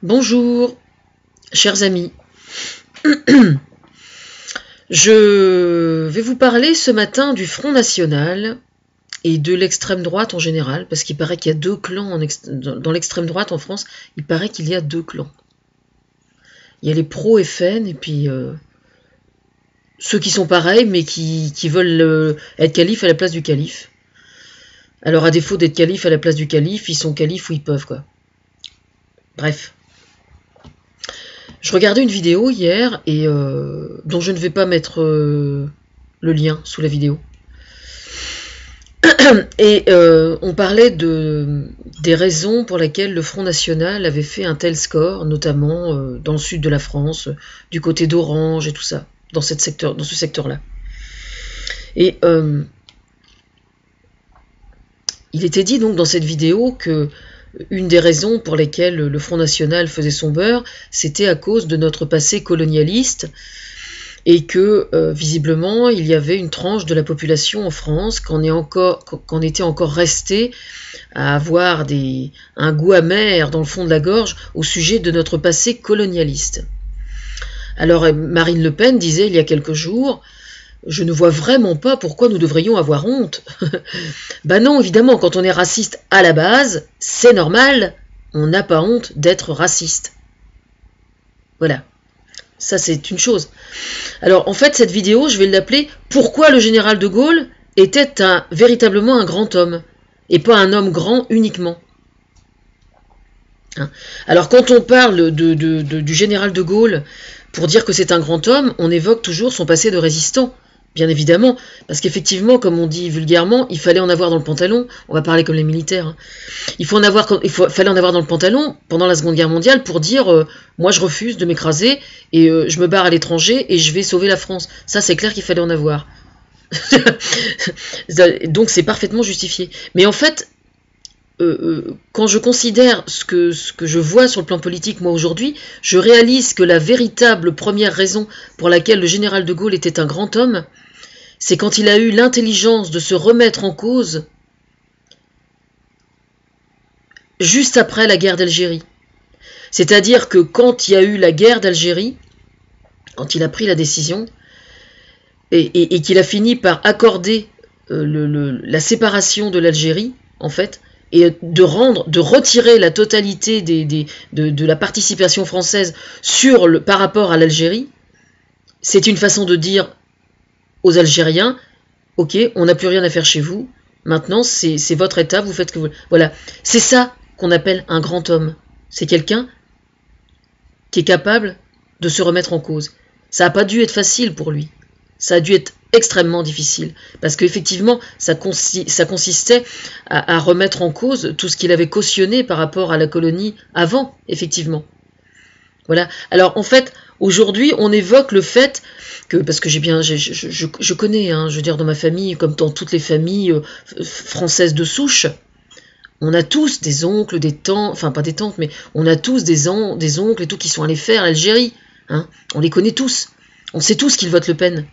Bonjour, chers amis. Je vais vous parler ce matin du Front National et de l'extrême droite en général, parce qu'il paraît qu'il y a deux clans dans l'extrême droite en France. Il paraît qu'il y a deux clans. Il y a les pro-FN et puis ceux qui sont pareils, mais qui veulent être calife à la place du calife. Alors à défaut d'être calife à la place du calife, ils sont califes où ils peuvent, quoi. Bref. Je regardais une vidéo hier, et dont je ne vais pas mettre le lien sous la vidéo. Et on parlait des raisons pour lesquelles le Front National avait fait un tel score, notamment dans le sud de la France, du côté d'Orange et tout ça, dans ce secteur-là. Et il était dit donc dans cette vidéo que une des raisons pour lesquelles le Front National faisait son beurre, c'était à cause de notre passé colonialiste, et que visiblement il y avait une tranche de la population en France qu'en était encore restée à avoir un goût amer dans le fond de la gorge au sujet de notre passé colonialiste. Alors Marine Le Pen disait il y a quelques jours: je ne vois vraiment pas pourquoi nous devrions avoir honte. Ben non, évidemment, quand on est raciste à la base, c'est normal, on n'a pas honte d'être raciste. Voilà, ça c'est une chose. Alors en fait, cette vidéo, je vais l'appeler « Pourquoi le général de Gaulle était véritablement un grand homme, et pas un homme grand uniquement ». Alors quand on parle du général de Gaulle, pour dire que c'est un grand homme, on évoque toujours son passé de résistant. Bien évidemment, parce qu'effectivement, comme on dit vulgairement, il fallait en avoir dans le pantalon. On va parler comme les militaires. Hein. Fallait en avoir dans le pantalon pendant la Seconde Guerre mondiale pour dire moi je refuse de m'écraser et je me barre à l'étranger et je vais sauver la France. Ça, c'est clair qu'il fallait en avoir. Donc c'est parfaitement justifié. Mais en fait, quand je considère ce que je vois sur le plan politique, moi aujourd'hui, je réalise que la véritable première raison pour laquelle le général de Gaulle était un grand homme, c'est quand il a eu l'intelligence de se remettre en cause juste après la guerre d'Algérie. C'est-à-dire que quand il y a eu la guerre d'Algérie, quand il a pris la décision, et qu'il a fini par accorder la séparation de l'Algérie, en fait, et de retirer la totalité de la participation française par rapport à l'Algérie, c'est une façon de dire aux Algériens, ok, on n'a plus rien à faire chez vous, maintenant c'est votre État, vous faites ce que vous voulez. Voilà, c'est ça qu'on appelle un grand homme. C'est quelqu'un qui est capable de se remettre en cause. Ça n'a pas dû être facile pour lui. Ça a dû être extrêmement difficile, parce qu'effectivement, ça consistait à remettre en cause tout ce qu'il avait cautionné par rapport à la colonie avant, effectivement. Voilà. Alors, en fait, aujourd'hui, on évoque le fait que, parce que je connais, hein, je veux dire, dans ma famille, comme dans toutes les familles françaises de souche, on a tous des oncles, des tantes, enfin pas des tantes, mais on a tous des oncles et tout qui sont allés faire l'Algérie. Hein. On les connaît tous. On sait tous qu'ils votent Le Pen.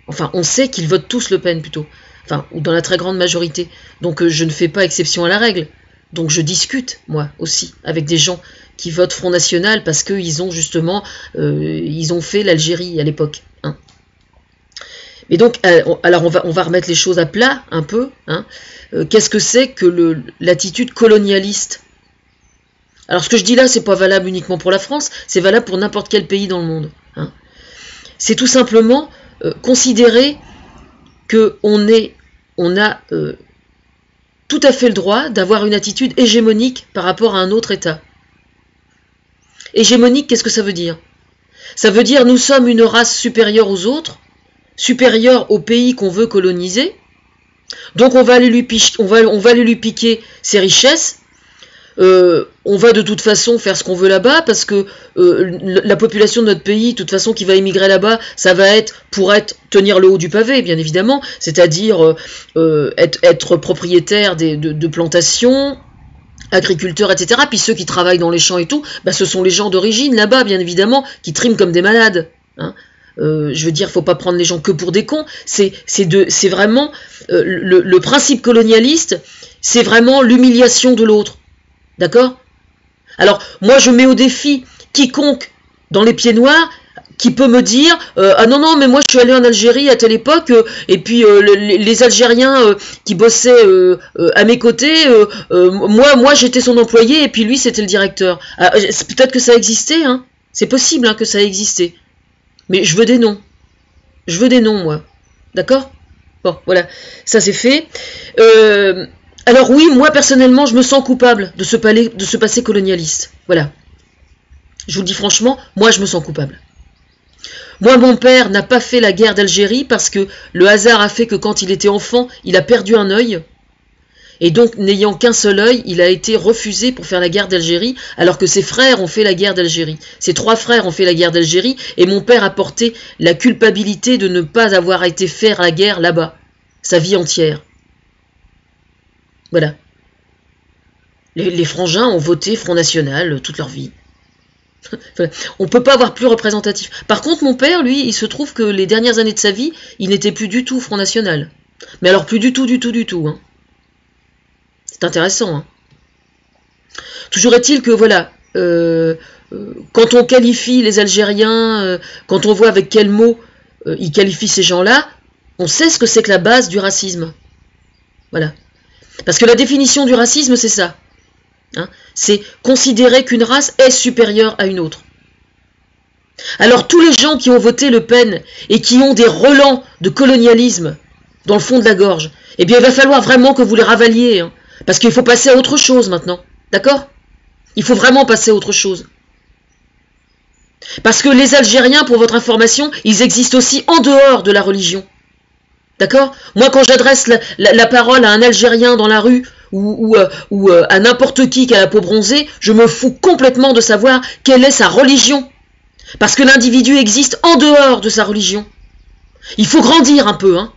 Enfin, on sait qu'ils votent tous Le Pen, plutôt. Enfin, ou dans la très grande majorité. Donc, je ne fais pas exception à la règle. Donc, je discute, moi, aussi, avec des gens qui votent Front National parce qu'ils ont, justement, ils ont fait l'Algérie à l'époque. Hein. Et donc, alors, on va remettre les choses à plat, un peu. Hein. Qu'est-ce que c'est que l'attitude colonialiste ? Alors, ce que je dis là, c'est pas valable uniquement pour la France, c'est valable pour n'importe quel pays dans le monde. Hein. C'est tout simplement considérer qu'on a tout à fait le droit d'avoir une attitude hégémonique par rapport à un autre État. Hégémonique, qu'est-ce que ça veut dire ? Ça veut dire nous sommes une race supérieure aux autres, supérieure au pays qu'on veut coloniser, donc on va aller lui piquer ses richesses. On va de toute façon faire ce qu'on veut là-bas, parce que la population de notre pays, de toute façon, qui va émigrer là-bas, ça va être pour tenir le haut du pavé, bien évidemment, c'est-à-dire être propriétaire de plantations, agriculteurs, etc. Puis ceux qui travaillent dans les champs et tout, bah, ce sont les gens d'origine là-bas, bien évidemment, qui triment comme des malades. Hein. Je veux dire, faut pas prendre les gens que pour des cons. C'est vraiment le principe colonialiste, c'est vraiment l'humiliation de l'autre. D'accord ? Alors, moi, je mets au défi quiconque dans les pieds noirs qui peut me dire ah non, non, mais moi, je suis allé en Algérie à telle époque, et puis les Algériens qui bossaient à mes côtés, moi, j'étais son employé, et puis lui, c'était le directeur. Ah, peut-être que ça existait, hein. C'est possible hein, que ça existait. Mais je veux des noms. Je veux des noms, moi. D'accord ? Bon, voilà, ça c'est fait. Alors oui, moi personnellement, je me sens coupable de ce passé colonialiste. Voilà. Je vous le dis franchement, moi je me sens coupable. Moi, mon père n'a pas fait la guerre d'Algérie parce que le hasard a fait que quand il était enfant, il a perdu un œil. Et donc, n'ayant qu'un seul œil, il a été refusé pour faire la guerre d'Algérie, alors que ses frères ont fait la guerre d'Algérie. Ses 3 frères ont fait la guerre d'Algérie, et mon père a porté la culpabilité de ne pas avoir été faire la guerre là-bas, sa vie entière. Voilà. Les frangins ont voté Front National toute leur vie. On ne peut pas avoir plus représentatif. Par contre, mon père, lui, il se trouve que les dernières années de sa vie, il n'était plus du tout Front National. Mais alors plus du tout, hein. C'est intéressant. Hein. Toujours est-il que, voilà, quand on qualifie les Algériens, quand on voit avec quels mots ils qualifient ces gens-là, on sait ce que c'est que la base du racisme. Voilà. Parce que la définition du racisme, c'est ça. Hein, c'est considérer qu'une race est supérieure à une autre. Alors tous les gens qui ont voté Le Pen et qui ont des relents de colonialisme dans le fond de la gorge, eh bien il va falloir vraiment que vous les ravaliez, hein, parce qu'il faut passer à autre chose maintenant, d'accord ? Il faut vraiment passer à autre chose. Parce que les Algériens, pour votre information, ils existent aussi en dehors de la religion. D'accord ? Moi, quand j'adresse la parole à un Algérien dans la rue ou à n'importe qui a la peau bronzée, je me fous complètement de savoir quelle est sa religion. Parce que l'individu existe en dehors de sa religion. Il faut grandir un peu, hein.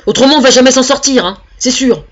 Autrement, on ne va jamais s'en sortir, hein. C'est sûr.